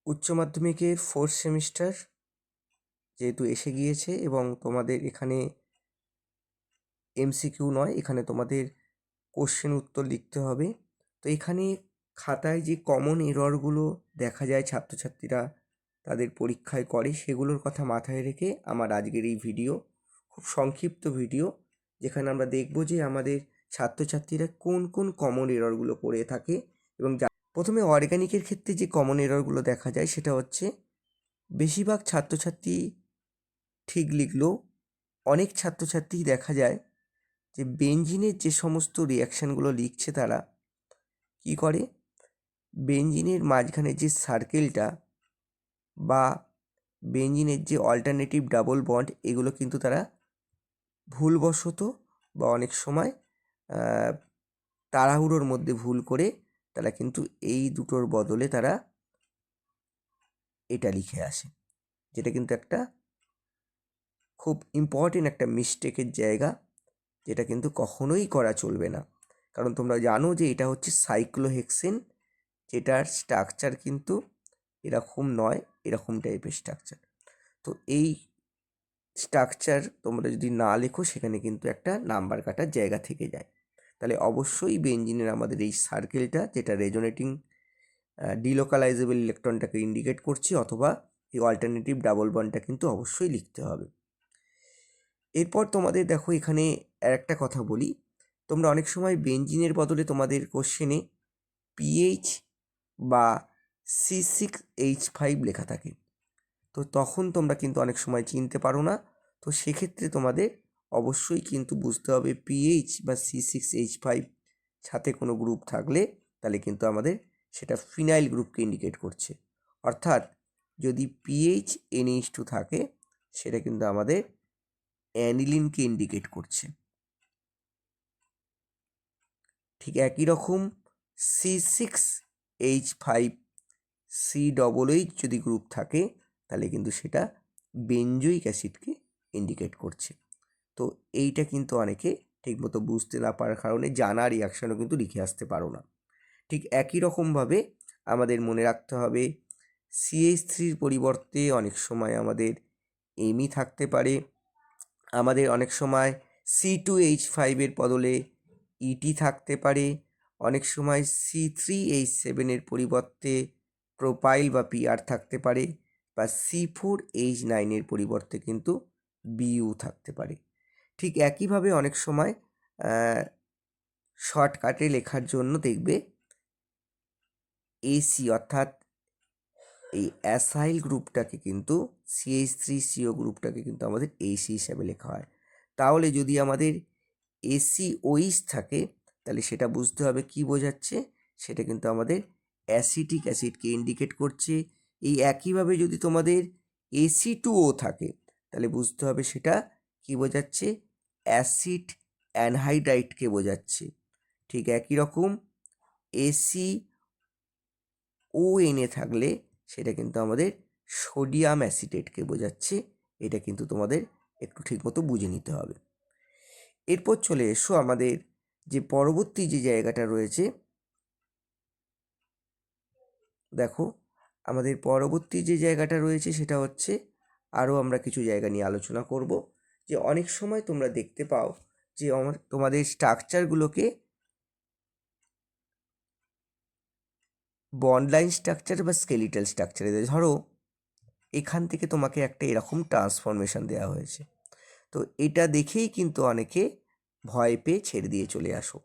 উচ্চ মাধ্যমিকের fourth semester যেহেতু এসে গিয়েছে এবং তোমাদের এখানে এমসিকিউ নয়, এখানে তোমাদের কোশ্চেন উত্তর লিখতে হবে। তো এখানে খাতায় যে কমন এররগুলো দেখা যায় ছাত্রছাত্রীরা তাদের পরীক্ষায় করে, সেগুলোর কথা মাথায় রেখে আমার আজকের এই ভিডিও, খুব সংক্ষিপ্ত ভিডিও, যেখানে আমরা দেখব যে আমাদের ছাত্রছাত্রীরা কোন কোন কমন এররগুলো করে থাকে। এবং প্রথমে অর্গানিকের ক্ষেত্রে যে কমন এররগুলো দেখা যায় সেটা হচ্ছে বেশিরভাগ ছাত্রছাত্রী ঠিক লিখলেও অনেক ছাত্রছাত্রী দেখা যায় যে বেঞ্জিনের যে সমস্ত রিয়াকশানগুলো লিখছে তারা কি করে, বেঞ্জিনের মাঝখানে যে সার্কেলটা বা বেঞ্জিনের যে অল্টারনেটিভ ডাবল বন্ড, এগুলো কিন্তু তারা ভুলবশত বা অনেক সময় তাড়াহুড়োর মধ্যে ভুল করে তারা কিন্তু এই দুটোর বদলে তারা এটা লিখে আসে, যেটা কিন্তু একটা খুব ইম্পর্টেন্ট একটা মিস্টেকের জায়গা, যেটা কিন্তু কখনোই করা চলবে না। কারণ তোমরা জানো যে এটা হচ্ছে সাইক্লোহেক্সেন, যেটার স্ট্রাকচার কিন্তু এরকম নয়, এরকম টাইপের স্ট্রাকচার। তো এই স্ট্রাকচার তোমরা যদি না লেখো সেখানে কিন্তু একটা নাম্বার কাটার জায়গা থেকে যায়। তাহলে অবশ্যই বেঞ্জিনের আমাদের এই সার্কেলটা, যেটা রেজোনেটিং ডিলোকালাইজেবল ইলেকট্রনটাকে ইন্ডিকেট করছে, অথবা এই অল্টারনেটিভ ডাবল বন্ডটা কিন্তু অবশ্যই লিখতে হবে। এরপর তোমাদের দেখো এখানে আর একটা কথা বলি, তোমরা অনেক সময় বেঞ্জিনের বদলে তোমাদের কোশ্চেনে পিএইচ বা C6H5 লেখা থাকে, তো তখন তোমরা কিন্তু অনেক সময় চিনতে পারো না। তো সেক্ষেত্রে তোমাদের অবশ্যই কিন্তু বুঝতে হবে পিএইচ বা C6H5 সাথে কোনো গ্রুপ থাকলে তাহলে কিন্তু আমাদের সেটা ফিনাইল গ্রুপকে ইন্ডিকেট করছে। অর্থাৎ যদি পিএইচ NH2 থাকে সেটা কিন্তু আমাদের অ্যানিলিনকে ইন্ডিকেট করছে। ঠিক একই রকম C6H5 COOH যদি গ্রুপ থাকে তাহলে কিন্তু সেটা বেঞ্জোইক অ্যাসিডকে ইন্ডিকেট করছে। তো এইটা কিন্তু অনেকে ঠিকমতো বুঝতে না পারার কারণে জানা রিয়াকশানও কিন্তু লিখে আসতে পারো না। ঠিক একই রকমভাবে আমাদের মনে রাখতে হবে CH3-র পরিবর্তে অনেক সময় আমাদের এমই থাকতে পারে, আমাদের অনেক সময় C2H5-এর বদলে ইটি থাকতে পারে, অনেক সময় C3H7-এর পরিবর্তে প্রোপাইল বা PR থাকতে পারে, বা C4H9-এর পরিবর্তে কিন্তু BU থাকতে পারে। ঠিক একইভাবে অনেক সময় শর্টকাটে লেখার জন্য দেখবে AC অর্থাৎ এই অ্যাসাইল গ্রুপটাকে কিন্তু CH3CO গ্রুপটাকে কিন্তু আমাদের AC হিসাবে লেখা হয়। তাহলে যদি আমাদের ACOH থাকে তাহলে সেটা বুঝতে হবে কি বোঝাচ্ছে, সেটা কিন্তু আমাদের অ্যাসিটিক অ্যাসিডকে ইন্ডিকেট করছে। এই একইভাবে যদি তোমাদের AC2O থাকে তাহলে বুঝতে হবে সেটা কি বোঝাচ্ছে, অ্যাসিড অ্যানহাইড্রাইটকে বোঝাচ্ছে। ঠিক একই রকম ACONA থাকলে সেটা কিন্তু আমাদের সোডিয়াম অ্যাসিটেটকে বোঝাচ্ছে। এটা কিন্তু তোমাদের একটু ঠিকমতো বুঝে নিতে হবে। এরপর চলে এসো আমাদের যে পরবর্তী যে জায়গাটা রয়েছে, দেখো আমাদের পরবর্তী যে জায়গাটা রয়েছে সেটা হচ্ছে আরও আমরা কিছু জায়গা নিয়ে আলোচনা করব। যে অনেক সময় তোমরা দেখতে পাও যে তোমাদের স্ট্রাকচারগুলোকে বন্ডলাইন স্ট্রাকচার বা স্কেলিটাল স্ট্রাকচারে দেয়। ধরো এখান থেকে তোমাকে একটা এরকম ট্রান্সফরমেশন দেওয়া হয়েছে, তো এটা দেখেই কিন্তু অনেকে ভয় পেয়ে ছেড়ে দিয়ে চলে আসো।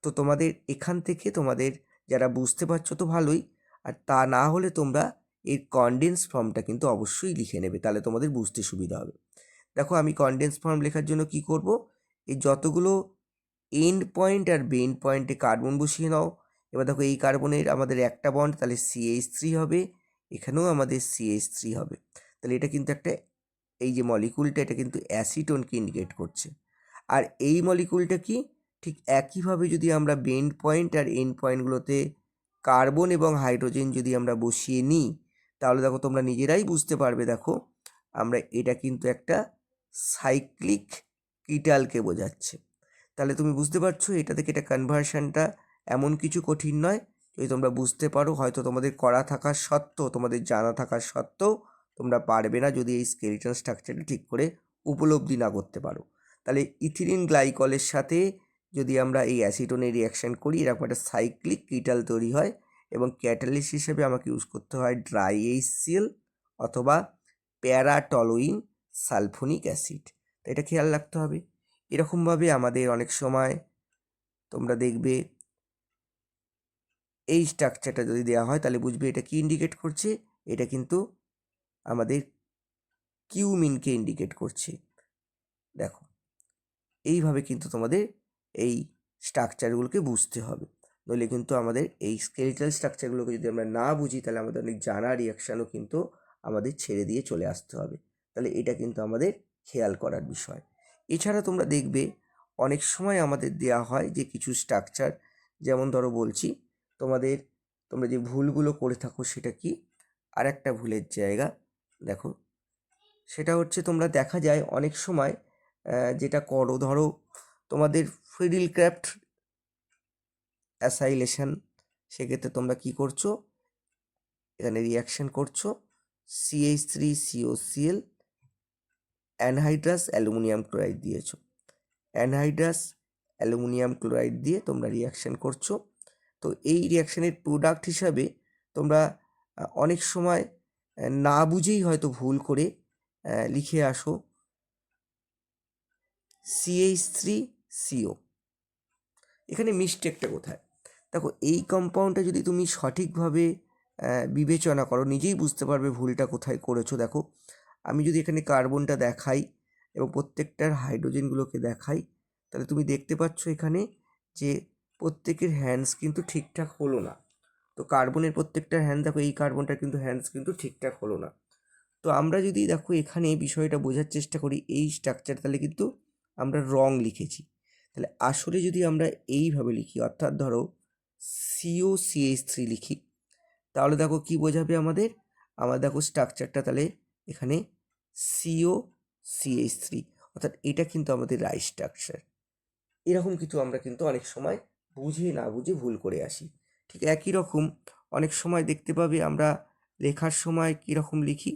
তো তোমাদের এখান থেকে তোমাদের যারা বুঝতে পারছো তো ভালোই, আর তা না হলে তোমরা এর কনডেন্স ফর্মটা কিন্তু অবশ্যই লিখে নেবে, তাহলে তোমাদের বুঝতে সুবিধা হবে। দেখো আমি কনডেন্স ফর্ম লেখার জন্য কি করব, এই যতগুলো এন্ড পয়েন্ট আর বেন্ড পয়েন্টে কার্বন বসিয়ে নাও। এবার দেখো এই কার্বনের আমাদের একটা বন্ড, তাহলে CH3 হবে, এখানেও আমাদের CH3 হবে। তাহলে এটা কিন্তু একটা, এই যে মলিকুলটা এটা কিন্তু অ্যাসিটোনকে ইন্ডিকেট করছে। আর এই মলিকুলটা কি, ঠিক একইভাবে যদি আমরা বেন্ড পয়েন্ট আর এন্ড পয়েন্টগুলোতে কার্বন এবং হাইড্রোজেন যদি আমরা বসিয়ে নিই তাহলে দেখো তোমরা নিজেরাই বুঝতে পারবে। দেখো আমরা এটা কিন্তু একটা সাইক্লিক কিটালকে বোঝাচ্ছে। তাহলে তুমি বুঝতে পারছো এটা থেকে এটা কনভার্সনটা এমন কিছু কঠিন নয়, যদি তোমরা বুঝতে পারো, হয়তো তোমাদের করা থাকার সত্ত্বেও, তোমাদের জানা থাকার সত্ত্বেও তোমরা পারবে না যদি এই স্কেলিটাল স্ট্রাকচারটা ঠিক করে উপলব্ধি না করতে পারো। তাহলে ইথিলিন গ্লাইকলের সাথে যদি আমরা এই অ্যাসিটোনের রিয়াকশান করি, এরকম একটা সাইক্লিক কিটাল তৈরি হয় এবং ক্যাটালিস্ট হিসেবে আমাকে ইউজ করতে হয় ড্রাই HCl অথবা প্যারাটলুইন সালফোনিক অ্যাসিড। তো এটা খেয়াল রাখতে হবে। এরকমভাবে আমাদের অনেক সময় তোমরা দেখবে এই স্ট্রাকচারটা যদি দেওয়া হয় তাহলে বুঝবে এটা কি ইন্ডিকেট করছে। এটা কিন্তু আমাদের কিউমিনকে ইন্ডিকেট করছে। দেখো, এইভাবে কিন্তু তোমাদের এই স্ট্রাকচারগুলোকে বুঝতে হবে, নইলে কিন্তু আমাদের এই স্কেলিটাল স্ট্রাকচারগুলোকে যদি আমরা না বুঝি তাহলে আমাদের অনেক জানা রিয়াকশানও কিন্তু আমাদের ছেড়ে দিয়ে চলে আসতে হবে। তাহলে এটা কিন্তু আমাদের খেয়াল করার বিষয়। এছাড়া তোমরা দেখবে অনেক সময় আমাদের দেয়া হয় যে কিছু স্ট্রাকচার, যেমন ধরো বলছি তোমরা যে ভুলগুলো করে থাকো সেটা কি, আর একটা ভুলের জায়গা দেখো, সেটা হচ্ছে তোমরা দেখা যায় অনেক সময় যেটা করো, ধরো তোমাদের ফিডিল ক্রাফট অ্যাসাইলেশন, সেক্ষেত্রে তোমরা কি করছো, এখানে রিয়াকশান করছো CH3COCl অ্যানহাইড্রাস অ্যালুমিনিয়াম ক্লোরাইড দিয়েছো, অ্যানহাইড্রাস অ্যালুমিনিয়াম ক্লোরাইড দিয়ে তোমরা রিয়াকশান করছো। তো এই রিয়াকশানের প্রোডাক্ট হিসাবে তোমরা অনেক সময় না বুঝেই হয়তো ভুল করে লিখে আসো CH3CO। এখানে মিস্টেকটা কোথায়? দেখো, এই কম্পাউন্ডটা যদি তুমি সঠিকভাবে বিবেচনা করো, নিজেই বুঝতে পারবে ভুলটা কোথায় করেছো। দেখো, আমি যদি এখানে কার্বনটা দেখাই এবং প্রত্যেকটার হাইড্রোজেনগুলোকে দেখাই, তাহলে তুমি দেখতে পাচ্ছ এখানে যে প্রত্যেকের হ্যান্ডস কিন্তু ঠিকঠাক হলো না। তো কার্বনের প্রত্যেকটার হ্যান্ড দেখো, এই কার্বনটার কিন্তু হ্যান্ডস কিন্তু ঠিকঠাক হলো না। তো আমরা যদি দেখো এখানে বিষয়টা বোঝার চেষ্টা করি, এই স্ট্রাকচার, তাহলে কিন্তু আমরা রং লিখেছি। তাহলে আসলে যদি আমরা এইভাবে লিখি, অর্থাৎ ধরো COCH3 লিখি, তাহলে দেখো কি বোঝাবে আমাদের দেখো স্ট্রাকচারটা, তাহলে এখানে COCH3, অর্থাৎ এটা কিন্তু আমাদের রাইট স্ট্রাকচার। এরকম কিছু আমরা কিন্তু অনেক সময় বুঝে না বুঝে ভুল করে আসি। ঠিক একই রকম অনেক সময় দেখতে পাবে আমরা লেখার সময় কীরকম লিখি,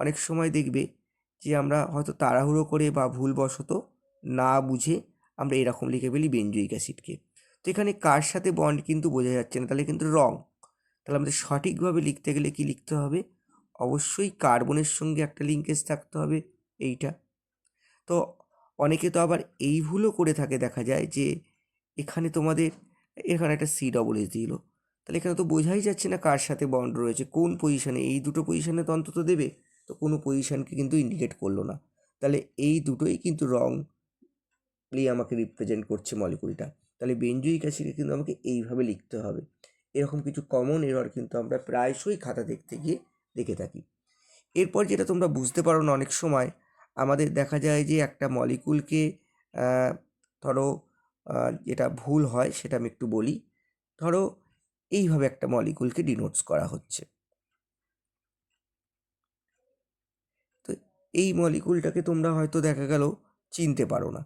অনেক সময় দেখবে যে আমরা হয়তো তাড়াহুড়ো করে বা ভুলবশত না বুঝে আমরা এরকম লিখে ফেলি বেঞ্জয়িক অ্যাসিডকে। তো এখানে কার সাথে বন্ড কিন্তু বোঝা যাচ্ছে না, তাহলে কিন্তু রং। তাহলে আমাদের সঠিকভাবে লিখতে গেলে কি লিখতে হবে, অবশ্যই কার্বনের সঙ্গে একটা লিঙ্কেজ থাকতে হবে, এইটা। তো অনেকে তো আবার এই ভুলও করে থাকে, দেখা যায় যে এখানে এখানে একটা COOH দিল, তাহলে এখানে তো বোঝাই যাচ্ছে না কার সাথে বন্ড রয়েছে, কোন পজিশানে, এই দুটো পজিশানে তো অন্তত দেবে, তো কোনো পজিশানকে কিন্তু ইন্ডিকেট করলো না। তাহলে এই দুটোই কিন্তু রংলি আমাকে রিপ্রেজেন্ট করছে মলিকুলটা। তাহলে বেঞ্জয়িক অ্যাসিডে কিন্তু আমাকে এইভাবে লিখতে হবে। এরকম কিছু কমন এরর কিন্তু আমরা প্রায়শই খাতা দেখতে গিয়ে দেখে থাকি। এরপর যেটা তোমরা বুঝতে পারো না, অনেক সময় আমাদের দেখা যায় যে একটা মলিকুলকে ধরো যেটা ভুল হয় সেটা আমি একটু বলি। ধরো এইভাবে একটা মলিকুলকে ডিনোটস করা হচ্ছে, তো এই মলিকুলটাকে তোমরা হয়তো দেখা গেল চিনতে পারো না।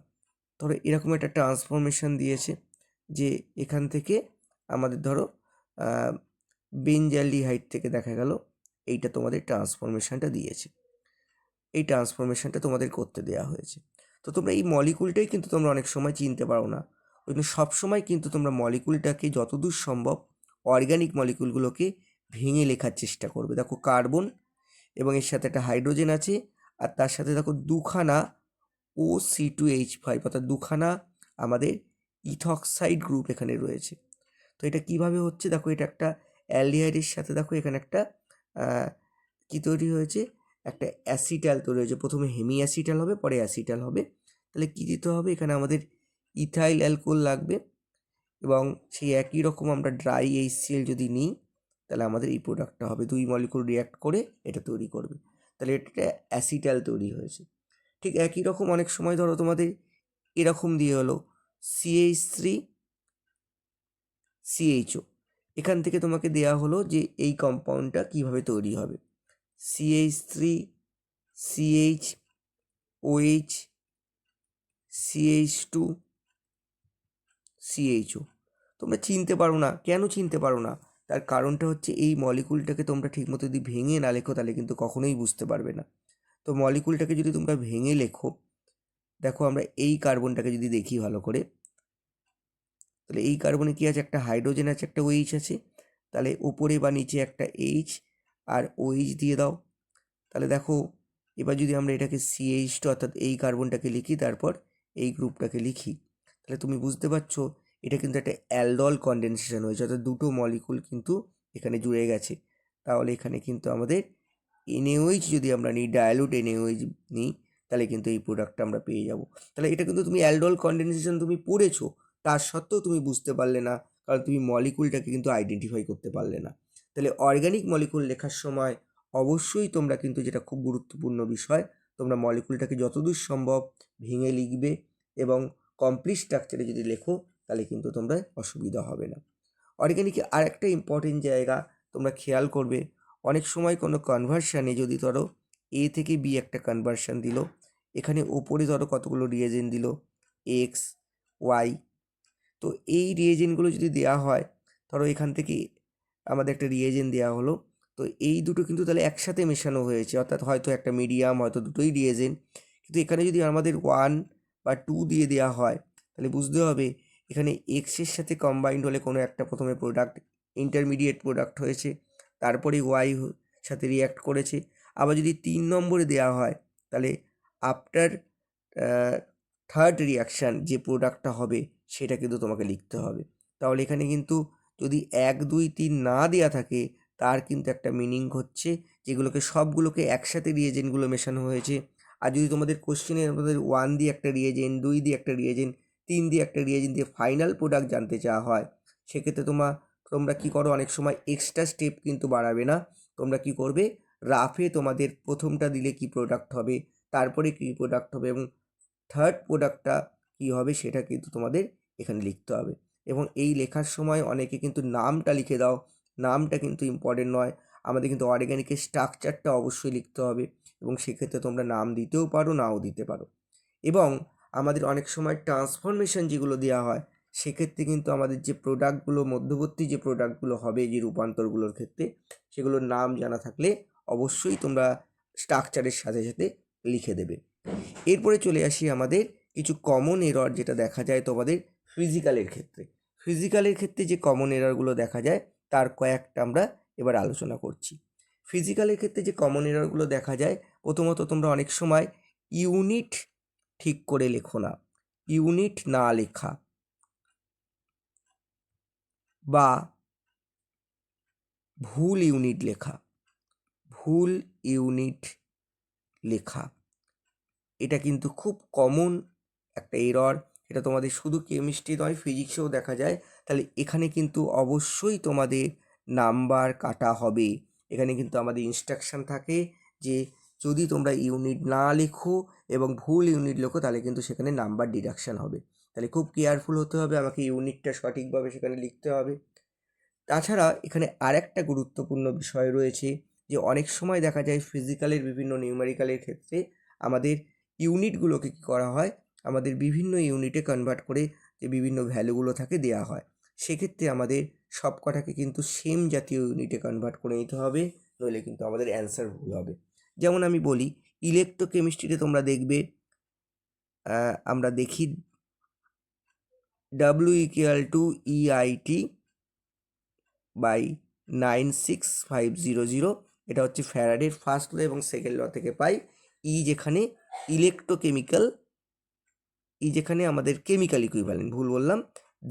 ধরো এরকম একটা ট্রান্সফরমেশন দিয়েছে যে এখান থেকে আমাদের ধরো বেঞ্জালডিহাইড থেকে দেখা গেল এইটা তোমাদের ট্রান্সফরমেশনটা দিয়েছে, এই ট্রান্সফরমেশনটা তোমাদের করতে দেওয়া হয়েছে। তো তোমরা এই মলিকুলটাই কিন্তু তোমরা অনেক সময় চিনতে পারো না। ওই জন্য সবসময় কিন্তু তোমরা মলিকুলটাকে যতদূর সম্ভব অর্গ্যানিক মলিকুলগুলোকে ভেঙে লেখার চেষ্টা করবে। দেখো কার্বন এবং এর সাথে একটা হাইড্রোজেন আছে, আর তার সাথে দেখো দুখানা OC2H5, অর্থাৎ দুখানা আমাদের ইথক্সাইড গ্রুপ এখানে রয়েছে। তো এটা কিভাবে হচ্ছে, দেখো এটা একটা অ্যালডিহাইডের সাথে দেখো এখানে একটা কি তৈরি হয়েছে, একটা অ্যাসিটাল তৈরি হয়েছে। প্রথমে হেমি অ্যাসিটাল হবে, পরে অ্যাসিটাল হবে। তাহলে কী দিতে হবে, এখানে আমাদের ইথাইল অ্যালকোহল লাগবে, এবং সেই একই রকম আমরা ড্রাই HCl যদি নিই তাহলে আমাদের এই প্রোডাক্টটা হবে, দুই মলিকুল রিয়াক্ট করে এটা তৈরি করবে, তাহলে এটা অ্যাসিটাল তৈরি হয়েছে। ঠিক একই রকম অনেক সময় ধরো তোমাদের এরকম দিয়ে হলো CH3CHO, এখান থেকে তোমাকে দেয়া হলো যে এই কম্পাউন্ডটা কিভাবে তৈরি হবে, CH3CHOH CH2CHO। তোমরা চিনতে পারো না। কেন চিনতে পারো না? তার কারণটা হচ্ছে এই মলিকুলটাকে তোমরা ঠিকমতো যদি ভেঙে না লেখো তাহলে কিন্তু কখনোই বুঝতে পারবে না। তো মলিকুলটাকে যদি তোমরা ভেঙে লেখো, দেখো আমরা এই কার্বনটাকে যদি দেখি ভালো করে, তাহলে এই কার্বনে কি আছে? একটা হাইড্রোজেন আছে, একটা OH আছে। তাহলে উপরে বা নিচে একটা H আর OH দিয়ে দাও। তাহলে দেখো এবার যদি আমরা এটাকে CH2 অর্থাৎ এই কার্বনটাকে লিখি, তারপর এই গ্রুপটাকে লিখি, তাহলে তুমি বুঝতে পারছো এটা কিন্তু একটা অ্যালডল কনডেনসেশন হয়েছে, অর্থাৎ দুটো মলিকুল কিন্তু এখানে জুড়ে গেছে। তাহলে এখানে কিন্তু আমাদের NaOH যদি আমরা নিই, ডায়ালুট NaOH নিই, তাহলে কিন্তু এই প্রোডাক্টটা আমরা পেয়ে যাব। তাহলে এটা কিন্তু তুমি অ্যালডল কনডেনসেশন তুমি পড়েছো, তার সত্ত্বেও তুমি বুঝতে পারলে না, কারণ তুমি মলিকুলটাকে কিন্তু আইডেন্টিফাই করতে পারলে না। তাহলে অর্গানিক মলিকুল লেখার সময় অবশ্যই তোমরা কিন্তু, যেটা খুব গুরুত্বপূর্ণ বিষয়, তোমরা মলিকুলটাকে যতদূর সম্ভব ভেঙে লিখবে এবং কমপ্লিট স্ট্রাকচারে যদি লেখো তাহলে কিন্তু তোমরা অসুবিধা হবে না। অর্গানিকে আরেকটা ইম্পর্টেন্ট জায়গা তোমরা খেয়াল করবে, অনেক সময় কোনো কনভার্সানে যদি ধরো A থেকে B একটা কনভার্সান দিল, এখানে ওপরে ধরো কতগুলো রিয়েজেন্ট দিল X, Y, তো এই রিয়েজেন্টগুলো যদি দেওয়া হয়, ধরো এখান থেকে আমাদের একটা রিয়েজেন্ট দেওয়া হলো, তো এই দুটো কিন্তু তাহলে একসাথে মেশানো হয়েছে, অর্থাৎ হয়তো একটা মিডিয়াম, হয়তো দুটোই রিয়েজেন্ট। কিন্তু এখানে যদি আমাদের 1 বা 2 দিয়ে দেওয়া হয়, তাহলে বুঝতে হবে এখানে এক্সের সাথে কম্বাইন্ড হলে কোনো একটা প্রথমে প্রোডাক্ট, ইন্টারমিডিয়েট প্রোডাক্ট হয়েছে, তারপরে ওয়াই সাথে রিয়্যাক্ট করেছে। আবার যদি 3 নম্বরে দেওয়া হয়, তাহলে আফটার থার্ড রিয়াকশান যে প্রোডাক্টটা হবে সেটা কিন্তু তোমাকে লিখতে হবে। তাহলে এখানে কিন্তু যদি 1, 2, 3 না দেওয়া থাকে, তার কিন্তু একটা মিনিং হচ্ছে যেগুলোকে সবগুলোকে একসাথে রিয়েজেন্টগুলো মেশানো হয়েছে। আর যদি তোমাদের কোশ্চেনে আমাদের 1 দিয়ে একটা রিয়েজেন্ট, 2 দিয়ে একটা রিয়েজেন্ট, 3 দিয়ে একটা রিয়েজেন্ট দিয়ে ফাইনাল প্রোডাক্ট জানতে চাওয়া হয়, সেক্ষেত্রে তোমরা কী করো, অনেক সময় এক্সট্রা স্টেপ কিন্তু বাড়াবে না। তোমরা কি করবে, রাফে তোমাদের প্রথমটা দিলে কি প্রোডাক্ট হবে, তারপরে কী প্রোডাক্ট হবে এবং থার্ড প্রোডাক্টটা কী হবে সেটা কিন্তু তোমাদের এখানে লিখতে হবে। এবং এই লেখার সময় অনেকে কিন্তু নামটা লিখে দাও, নামটা কিন্তু ইম্পর্টেন্ট নয়। আমাদের কিন্তু অর্গানিকের স্ট্রাকচারটা অবশ্যই লিখতে হবে, এবং সেক্ষেত্রে তোমরা নাম দিতেও পারো, নাও দিতে পারো। এবং আমাদের অনেক সময় ট্রান্সফরমেশন যেগুলো দেওয়া হয়, সেক্ষেত্রে কিন্তু আমাদের যে প্রোডাক্টগুলো, মধ্যবর্তী যে প্রোডাক্টগুলো হবে যে রূপান্তরগুলোর ক্ষেত্রে, সেগুলোর নাম জানা থাকলে অবশ্যই তোমরা স্ট্রাকচারের সাথে সাথে লিখে দেবে। এরপরে চলে আসি আমাদের কিছু কমন এরর যেটা দেখা যায় তোমাদের ফিজিক্যালের ক্ষেত্রে। ফিজিক্যালের ক্ষেত্রে যে কমন এররগুলো দেখা যায় তার কয়েকটা আমরা এবার আলোচনা করছি। ফিজিক্যালের ক্ষেত্রে যে কমন এররগুলো দেখা যায়, প্রথমত তোমরা অনেক সময় ইউনিট ঠিক করে লেখো না, ইউনিট না লেখা বা ভুল ইউনিট লেখা, ভুল ইউনিট লেখা, এটা কিন্তু খুব কমন একটা এরর। এটা তোমাদের শুধু কেমিস্ট্রি নয়, ফিজিক্সেও দেখা যায়। তাহলে এখানে কিন্তু অবশ্যই তোমাদের নাম্বার কাটা হবে। এখানে কিন্তু আমাদের ইনস্ট্রাকশান থাকে যে যদি তোমরা ইউনিট না লেখো এবং ভুল ইউনিট লেখো, তাহলে কিন্তু সেখানে নাম্বার ডিডাকশান হবে। তাহলে খুব কেয়ারফুল হতে হবে, আমাকে ইউনিটটা সঠিকভাবে সেখানে লিখতে হবে। তাছাড়া এখানে আরেকটা গুরুত্বপূর্ণ বিষয় রয়েছে, যে অনেক সময় দেখা যায় ফিজিক্যালের বিভিন্ন নিউমেরিক্যালের ক্ষেত্রে আমাদের ইউনিটগুলোকে কী করা হয়, আমাদের বিভিন্ন ইউনিটে কনভার্ট করে যে বিভিন্ন ভ্যালুগুলো থাকে দেওয়া হয়। সেক্ষেত্রে আমাদের সব কটাকে কিন্তু সেম জাতীয় ইউনিটে কনভার্ট করে নিতে হবে, নইলে কিন্তু আমাদের অ্যান্সার ভুল হবে। যেমন আমি বলি, ইলেকট্রোকেমিস্ট্রিতে তোমরা দেখবে আমরা দেখি W=EIT/96500, এটা হচ্ছে ফ্যারাডের ফার্স্ট ল এবং সেকেন্ড ল থেকে পাই। যেখানে ইলেকট্রোকেমিক্যাল, যেখানে আমাদের কেমিক্যাল ইকুইভ্যালেন্ট, ভুল বললাম,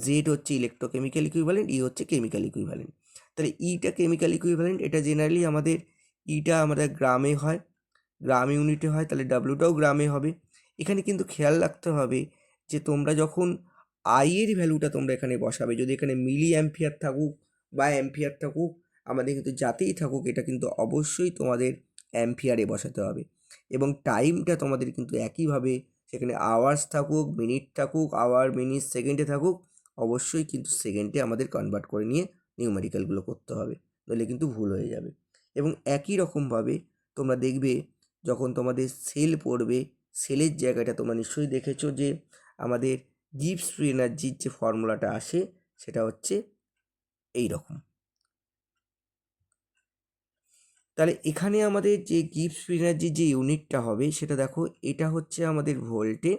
জেড হচ্ছে ইলেকট্রোকেমিক্যাল ইকুইভ্যালেন্ট, হচ্ছে কেমিক্যাল ইকুইভ্যালেন্ট। তাহলে ইটা কেমিক্যাল ইকুইভ্যালেন্ট, এটা জেনারেলি আমাদের গ্রামে হয়, গ্রাম ইউনিটে হয়, তাহলে ডাব্লুটাও গ্রামে হবে। এখানে কিন্তু খেয়াল রাখতে হবে যে তোমরা যখন এর ভ্যালুটা তোমরা এখানে বসাবে, যদি এখানে মিলি অ্যাম্পিয়ার থাকুক বা অ্যাম্পিয়ার থাকুক, আমাদের কিন্তু যাতেই থাকুক এটা কিন্তু অবশ্যই তোমাদের অ্যাম্পিয়ারে বসাতে হবে। এবং টাইমটা তোমাদের কিন্তু একইভাবে, সেখানে আওয়ার্স থাকুক, মিনিট থাকুক, আওয়ার, মিনিট, সেকেন্ডে থাকুক, অবশ্যই কিন্তু সেকেন্ডে আমাদের কনভার্ট করে নিয়ে নিউমেরিক্যালগুলো করতে হবে, নইলে কিন্তু ভুল হয়ে যাবে। এবং একই রকমভাবে তোমরা দেখবে যখন তোমাদের সেল পড়বে, সেলের জায়গাটা তোমরা নিশ্চয়ই দেখেছো যে আমাদের গিবস ফ্রি এনার্জির যে ফর্মুলাটা আসে, সেটা হচ্ছে এই রকম। তাহলে এখানে আমাদের যে গিবস ফ্রি এনার্জি যে ইউনিটটা হবে সেটা দেখো, এটা হচ্ছে আমাদের ভোল্টে,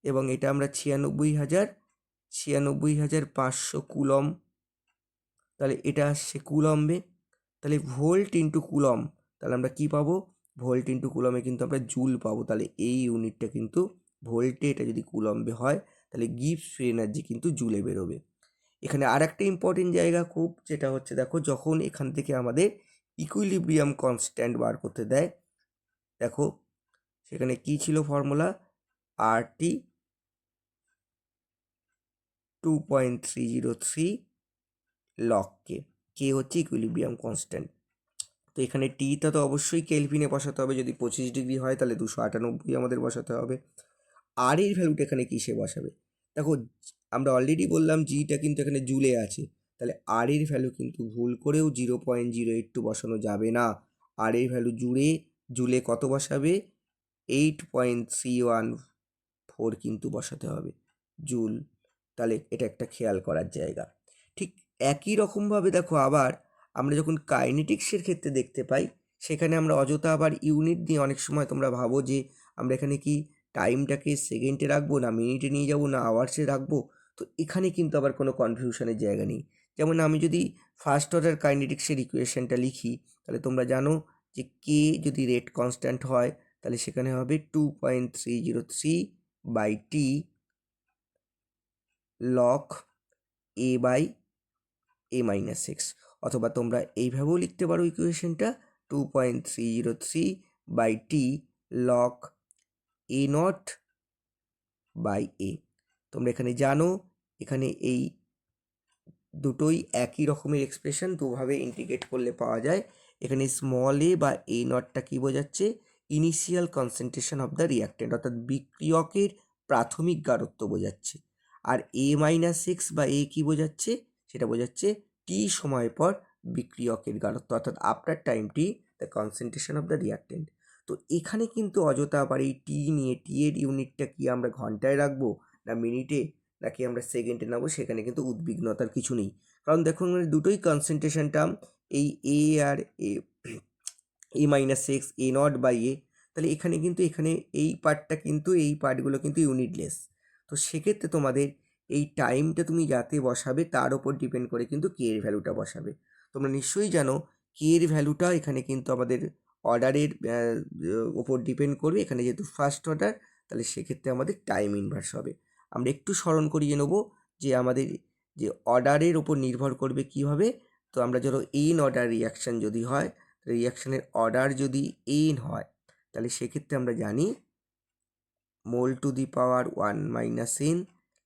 এবং এটা আমরা 96,500 কুলম, তাহলে এটা আসছে কুলম্বে। তাহলে ভোল্ট ইন্টু কুলম, তাহলে আমরা কি পাবো? ভোল্ট ইন্টু কুলমে কিন্তু আমরা জুল পাবো। তাহলে এই ইউনিটটা কিন্তু ভোল্টে, এটা যদি কুলম্বে হয় তাহলে গিবস ফ্রি এনার্জি কিন্তু জুলে বেরোবে। এখানে আর একটা ইম্পর্টেন্ট জায়গা খুব, যেটা হচ্ছে দেখো, যখন এখান থেকে আমাদের ইকুইলিব্রিয়াম কনস্ট্যান্ট বার করতে দেয়, দেখো সেখানে কি ছিল ফর্মুলা? RT 2.303 লগ কে হচ্ছে ইকুইলিব্রিয়াম কনস্ট্যান্ট। তো এখানে টিটা তো অবশ্যই কেলভিনে বসাতে হবে, যদি 25 ডিগ্রি হয় তাহলে 298 আমাদের বসাতে হবে। আর এর ভ্যালুটা এখানে কিসে বসাবে? দেখো আমরা অলরেডি বললাম জিটা কিন্তু এখানে জুলে আছে, তাহলে আর এর ভ্যালু কিন্তু ভুল করেও 0.082 বসানো যাবে না। আর এর ভ্যালু জুলে কত বসাবে? 8.314 কিন্তু বসাতে হবে জুল। তাহলে এটা একটা খেয়াল করার জায়গা। ঠিক একই রকমভাবে দেখো, আবার আমরা যখন কাইনেটিক্সের ক্ষেত্রে দেখতে পাই, সেখানে আমরা অযথা আবার ইউনিট দিয়ে অনেক সময় তোমরা ভাবো যে আমরা এখানে কি টাইমটাকে সেকেন্ডে রাখবো, না মিনিটে নিয়ে যাবো, না আওয়ার্সে রাখবো। তো এখানে কিন্তু আবার কোনো কনফিউশনের জায়গা নেই। যেমন আমি যদি ফার্স্ট অর্ডার কাইনেটিক্সের ইকুয়েশনটা লিখি, তাহলে তোমরা জানো যে কে যদি রেট কনস্ট্যান্ট হয় তাহলে সেখানে হবে 2.303/t লগ a/a-x, অথবা তোমরা এইভাবেও লিখতে পারো ইকুয়েশনটা 2.303/t লগ a0/a। তোমরা এখানে জানো এখানে এই দুটোই একই রকমের এক্সপ্রেশন, দুভাবে ইন্টিগ্রেট করলে পাওয়া যায়। এখানে স্মল এ বা এ নটটা কী বোঝাচ্ছে? Initial concentration of the reactant, অর্থাৎ বিক্রিয়কের প্রাথমিক গাঢ়ত্ব বোঝাচ্ছে। আর a-x বা এ কী বোঝাচ্ছে? সেটা বোঝাচ্ছে টি সময় পর বিক্রিয়কের গাঢ়ত্ব, অর্থাৎ after time T the concentration of the reactant. তো এখানে কিন্তু অযথা আবার এই টি নিয়ে, টি এর ইউনিটটা কি আমরা ঘন্টায় রাখবো, না মিনিটে, নাকি আমরা সেকেন্ডে নেবো, সেখানে কিন্তু উদ্বিগ্নতার কিছু নেই। কারণ দেখুন দুটোই কনসেন্ট্রেশন টার্ম, এই এ আর a-x a0/a, তাহলে এখানে কিন্তু এই পার্টটা কিন্তু, এই পার্টগুলো কিন্তু ইউনিটলেস। তো সেক্ষেত্রে তোমাদের এই টাইমটা তুমি যাতে বসাবে তার ওপর ডিপেন্ড করে কিন্তু কে এর ভ্যালুটা বসাবে। তোমরা নিশ্চয়ই জানো কে এর ভ্যালুটা এখানে কিন্তু আমাদের অর্ডারের ওপর ডিপেন্ড করবে। এখানে যেহেতু ফার্স্ট অর্ডার, তাহলে সেক্ষেত্রে আমাদের টাইম ইনভার্স হবে। আমরা একটু স্মরণ করিয়ে নেব যে আমাদের যে অর্ডারের ওপর নির্ভর করবে কীভাবে। তো আমরা ধরো এন অর্ডার রিয়াকশান যদি হয়, রিয়াকশানের অর্ডার যদি এন হয়, তাহলে সেক্ষেত্রে আমরা জানি mole to the power 1 - n,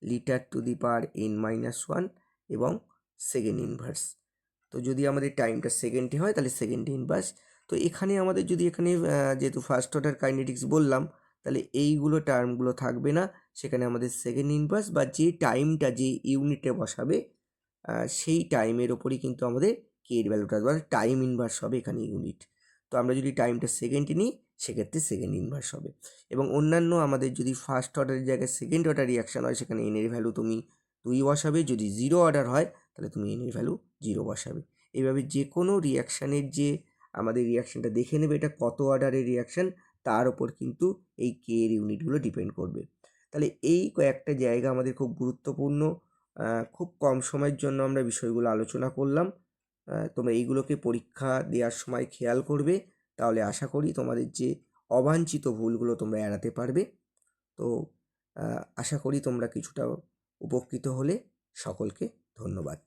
litre to the power n-1, এবং সেকেন্ড ইনভার্স। তো যদি আমাদের টাইমটা সেকেন্ডে হয় তাহলে সেকেন্ড ইনভার্স। তো এখানে আমাদের যদি এখানে যেহেতু ফার্স্ট অর্ডার কাইনেটিক্স বললাম, তাহলে এইগুলো টার্মগুলো থাকবে না। সেখানে আমাদের সেকেন্ড ইনভার্স বা যে টাইমটা যে ইউনিটে বসাবে সেই টাইমের ওপরই কিন্তু আমাদের কে এর ভ্যালুটা আসবে, টাইম ইনভার্স হবে এখানে ইউনিট। তো আমরা যদি টাইমটা সেকেন্ডে নিই সেক্ষেত্রে সেকেন্ড ইনভার্স হবে। এবং অন্যান্য আমাদের যদি ফার্স্ট অর্ডারের জায়গায় সেকেন্ড অর্ডার রিয়াকশান হয়, সেখানে এন এর ভ্যালু তুমি 2 বসাবে। যদি জিরো অর্ডার হয় তাহলে তুমি এন এর ভ্যালু 0 বসাবে। এইভাবে যে কোনো রিয়াকশানের যে আমাদের রিয়াকশানটা দেখে নেবে এটা কত অর্ডারের রিয়াকশান, তার ওপর কিন্তু এই কে এর ইউনিটগুলো ডিপেন্ড করবে। তাহলে এই কয়েকটা জায়গা আমাদের খুব গুরুত্বপূর্ণ। খুব কম সময়ের জন্য আমরা বিষয়গুলো আলোচনা করলাম। তোমরা এইগুলোকে পরীক্ষা দেওয়ার সময় খেয়াল করবে, তাহলে আশা করি তোমাদের যে অবাঞ্ছিত ভুলগুলো তোমরা এড়াতে পারবে। তো আশা করি তোমরা কিছুটা উপকৃত হলে। সকলকে ধন্যবাদ।